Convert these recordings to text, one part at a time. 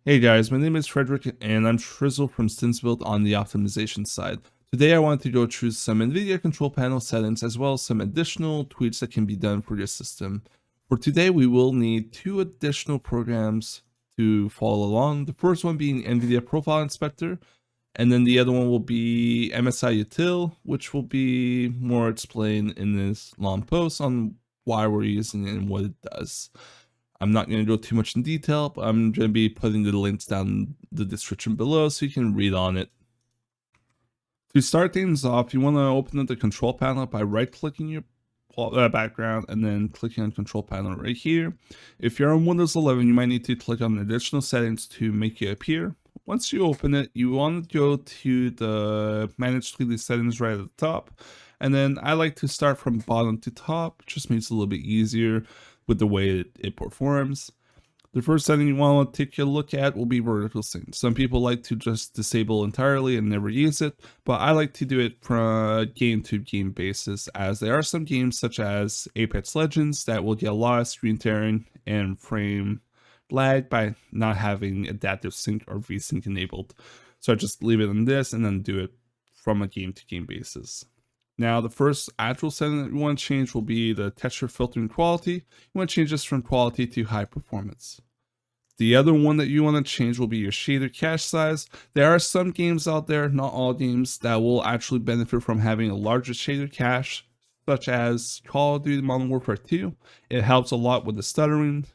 Hey guys, my name is Frederick and I'm Resizable from Resizable on the optimization side. Today I wanted to go through some Nvidia control panel settings as well as some additional tweaks that can be done for your system. For today we will need two additional programs to follow along. The first one being Nvidia Profile Inspector, and then the other one will be MSI Utility, which will be more explained in this long post on why we're using it and what it does. I'm not going to go too much in detail, but I'm going to be putting the links down the description below so you can read on it. To start things off, you want to open up the control panel by right-clicking your background and then clicking on control panel right here. If you're on Windows 11, you might need to click on additional settings to make it appear. Once you open it, you want to go to the manage 3D settings right at the top. And then I like to start from bottom to top, just makes it a little bit easier with the way it performs. The first setting you want to take a look at will be vertical sync. Some people like to just disable entirely and never use it, but I like to do it from a game to game basis, as there are some games such as Apex Legends that will get a lot of screen tearing and frame lag by not having adaptive sync or VSync enabled. So I just leave it on this and then do it from a game to game basis. Now, the first actual setting that you want to change will be the texture filtering quality. You want to change this from quality to high performance. The other one that you want to change will be your shader cache size. There are some games out there, not all games, that will actually benefit from having a larger shader cache, such as Call of Duty Modern Warfare 2. It helps a lot with the stuttering.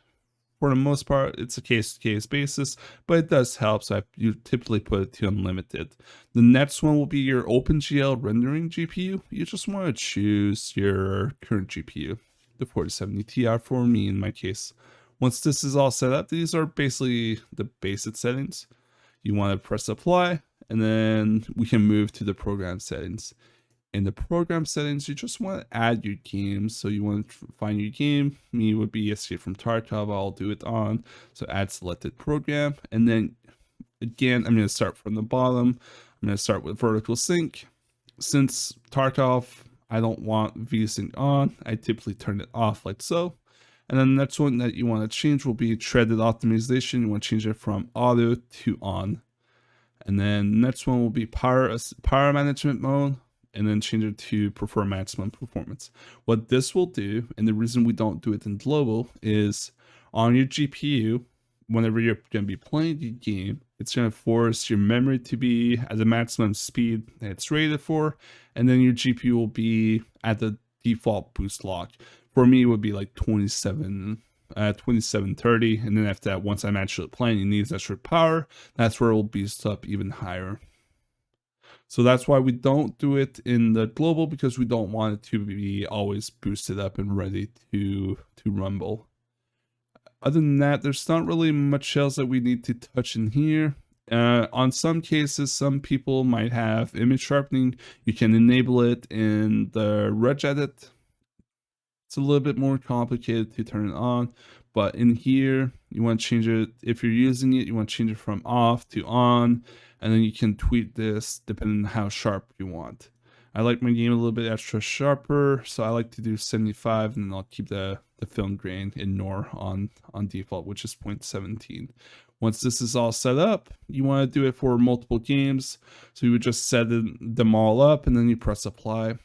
For the most part, it's a case-to-case basis, but it does help, so you typically put it to unlimited. The next one will be your OpenGL rendering GPU. You just want to choose your current GPU, the 4070 Ti for me in my case. Once this is all set up, these are basically the basic settings. You want to press apply, and then we can move to the program settings. In the program settings, you just want to add your games. So you want to find your game. Me would be Escape from Tarkov. I'll do it on. So add selected program. And then again, I'm going to start from the bottom. I'm going to start with vertical sync. Since Tarkov, I don't want VSync on. I typically turn it off like so. And then the next one that you want to change will be threaded optimization. You want to change it from auto to on. And then the next one will be power management mode, and then change it to prefer maximum performance. What this will do, and the reason we don't do it in global, is on your GPU, whenever you're going to be playing the game, it's going to force your memory to be at the maximum speed that it's rated for, and then your GPU will be at the default boost lock. For me, it would be like 2730, and then after that, once I'm actually playing, it needs extra power. That's where it will boost up even higher. So that's why we don't do it in the global, because we don't want it to be always boosted up and ready to rumble. Other than that, there's not really much else that we need to touch in here. On some cases, some people might have image sharpening. You can enable it in the regedit. It's a little bit more complicated to turn it on, but in here, you want to change it. If you're using it, you want to change it from off to on, and then you can tweak this depending on how sharp you want. I like my game a little bit extra sharper, so I like to do 75, and then I'll keep the film grain in NOR on default, which is 0.17. Once this is all set up, you want to do it for multiple games. So you would just set them all up, and then you press apply.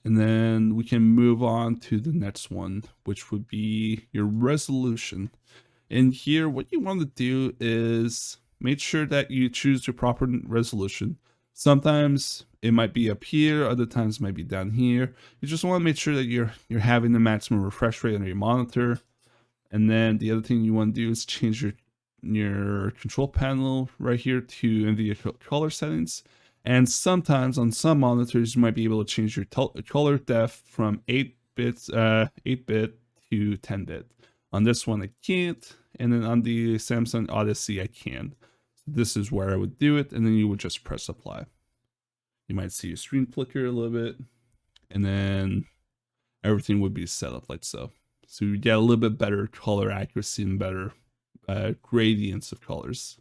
And then we can move on to the next one, which would be your resolution. In here, what you want to do is make sure that you choose your proper resolution. Sometimes it might be up here, other times it might be down here. You just want to make sure that you're having the maximum refresh rate on your monitor. And then the other thing you want to do is change your control panel right here to Nvidia color settings. And sometimes on some monitors, you might be able to change your color depth from 8-bit to 10-bit. On this one, I can't. And then on the Samsung Odyssey, I can. This is where I would do it. And then you would just press apply. You might see your screen flicker a little bit. And then everything would be set up like so. So you get a little bit better color accuracy and better gradients of colors.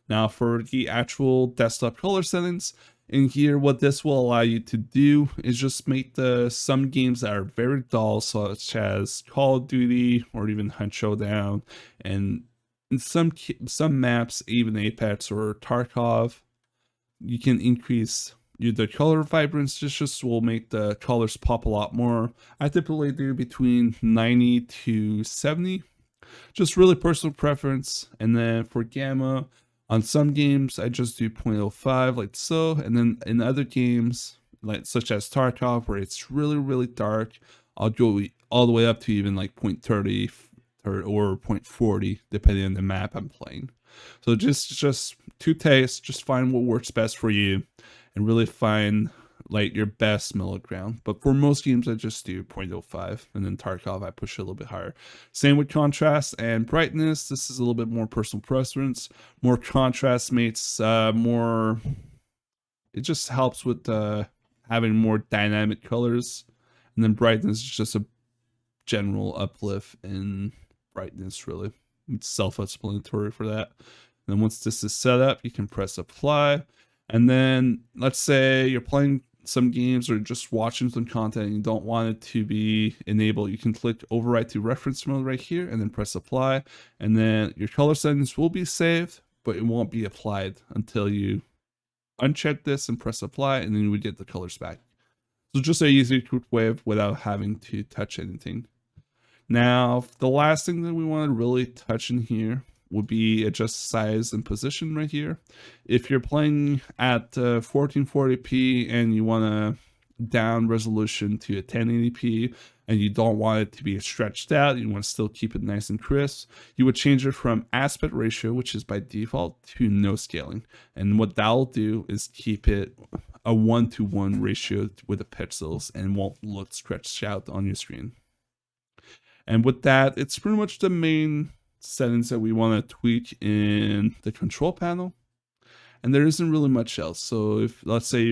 Now for the actual desktop color settings, In here, what this will allow you to do is just make some games that are very dull, such as Call of Duty or even Hunt Showdown, and in some maps, even Apex or Tarkov, you can increase the color vibrance. This just will make the colors pop a lot more. I typically do between 90 to 70, just really personal preference. And then for gamma, on some games I just do 0.05 like so, and then in other games like such as Tarkov, where it's really dark, I'll go all the way up to even like 0.30 or 0.40 depending on the map I'm playing. So just to taste, just find what works best for you and really find like your best middle ground. But for most games I just do 0.05, and then Tarkov I push it a little bit higher. Same with contrast and brightness. This is a little bit more personal preference. More contrast makes more, it just helps with having more dynamic colors, and then brightness is just a general uplift in brightness. Really, it's self-explanatory for that. And then once this is set up, you can press apply. And then let's say you're playing some games or just watching some content and you don't want it to be enabled, you can click override to reference mode right here and then press apply. And then your color settings will be saved, but it won't be applied until you uncheck this and press apply, and then you would get the colors back. So just an easy, quick way of without having to touch anything. Now, the last thing that we want to really touch in here would be adjust size and position right here. If you're playing at 1440p and you want to down resolution to a 1080p and you don't want it to be stretched out, you want to still keep it nice and crisp, you would change it from aspect ratio, which is by default, to no scaling. And what that'll do is keep it a 1:1 ratio with the pixels and won't look stretched out on your screen. And with that, it's pretty much the main settings that we want to tweak in the control panel. And there isn't really much else. So if, let's say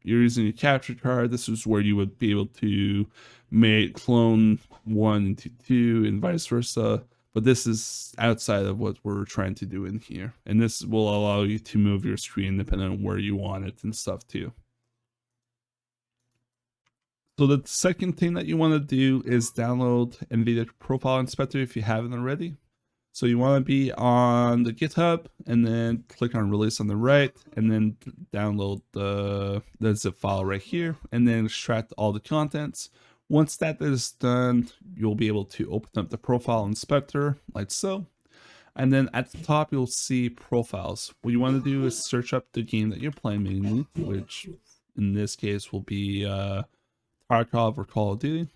you're using a capture card, this is where you would be able to make clone 1 into 2 and vice versa. But this is outside of what we're trying to do in here. And this will allow you to move your screen depending on where you want it and stuff too. So the second thing that you want to do is download Nvidia Profile Inspector if you haven't already. So you want to be on the GitHub and then click on release on the right, and then download the zip file right here and then extract all the contents. Once that is done, you'll be able to open up the profile inspector like so. And then at the top, you'll see profiles. What you want to do is search up the game that you're playing mainly, which in this case will be Tarkov or Call of Duty.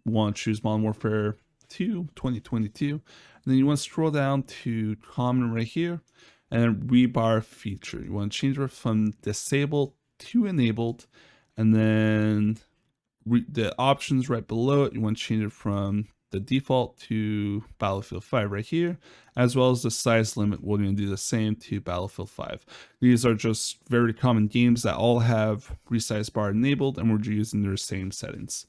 You want to choose Modern Warfare 2 2022, and then you want to scroll down to common right here, and then rebar feature. You want to change it from disabled to enabled, and then the options right below it, you want to change it from the default to Battlefield 5 right here, as well as the size limit. We're going to do the same to Battlefield 5. These are just very common games that all have resize bar enabled, and we're using their same settings.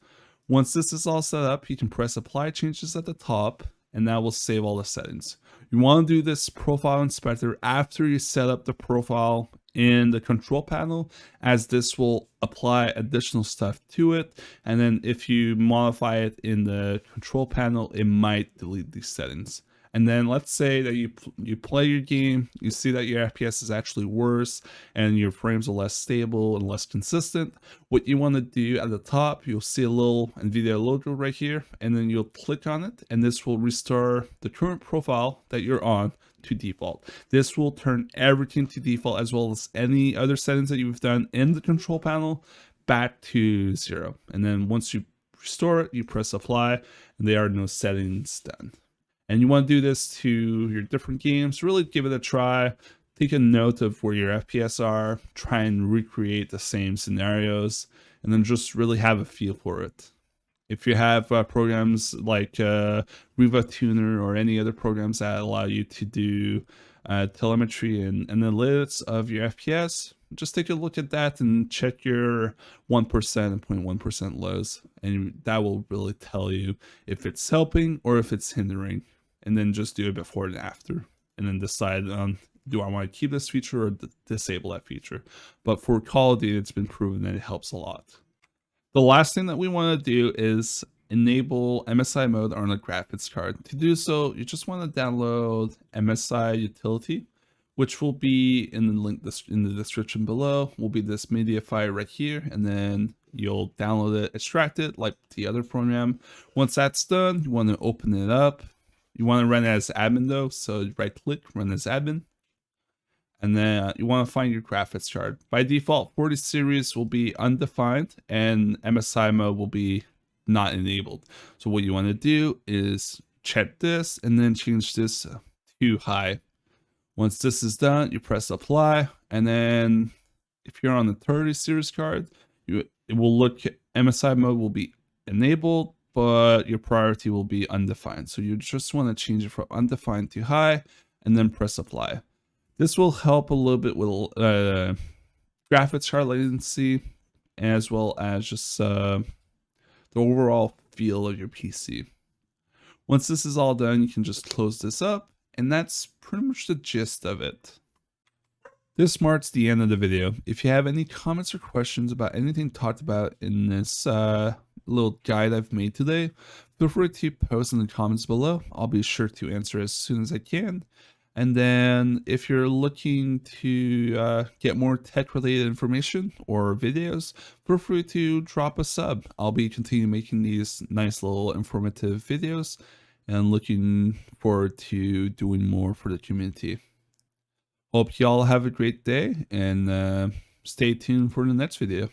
Once this is all set up, you can press apply changes at the top, and that will save all the settings. You want to do this profile inspector after you set up the profile in the control panel, as this will apply additional stuff to it. And then if you modify it in the control panel, it might delete these settings. And then let's say that you play your game, you see that your FPS is actually worse and your frames are less stable and less consistent. What you want to do at the top, you'll see a little Nvidia logo right here, and then you'll click on it, and this will restore the current profile that you're on to default. This will turn everything to default, as well as any other settings that you've done in the control panel back to 0. And then once you restore it, you press apply, and there are no settings done. And you want to do this to your different games. Really give it a try. Take a note of where your FPS are. Try and recreate the same scenarios, and then just really have a feel for it. If you have programs like Riva Tuner or any other programs that allow you to do telemetry and analytics of your FPS, just take a look at that and check your 1% and 0.1% lows, and that will really tell you if it's helping or if it's hindering. And then just do it before and after, and then decide on do I want to keep this feature or disable that feature? But for quality, it's been proven that it helps a lot. The last thing that we want to do is enable MSI Mode on a graphics card. To do so, you just want to download MSI Utility, which will be in the link in the description below. Will be this media file right here, and then you'll download it, extract it like the other program. Once that's done, you want to open it up. You want to run it as admin though, so right click, run as admin. And then you want to find your graphics card. By default, 40 series will be undefined and MSI mode will be not enabled. So what you want to do is check this and then change this to high. Once this is done, you press apply. And then if you're on the 30 series card, it will look, MSI mode will be enabled, but your priority will be undefined. So you just want to change it from undefined to high and then press apply. This will help a little bit with graphics card latency, as well as just the overall feel of your PC. Once this is all done, you can just close this up, and that's pretty much the gist of it. This marks the end of the video. If you have any comments or questions about anything talked about in this little guide I've made today, feel free to post in the comments below. I'll be sure to answer as soon as I can. And then if you're looking to get more tech related information or videos, feel free to drop a sub. I'll be continuing making these nice little informative videos and looking forward to doing more for the community. Hope y'all have a great day and stay tuned for the next video.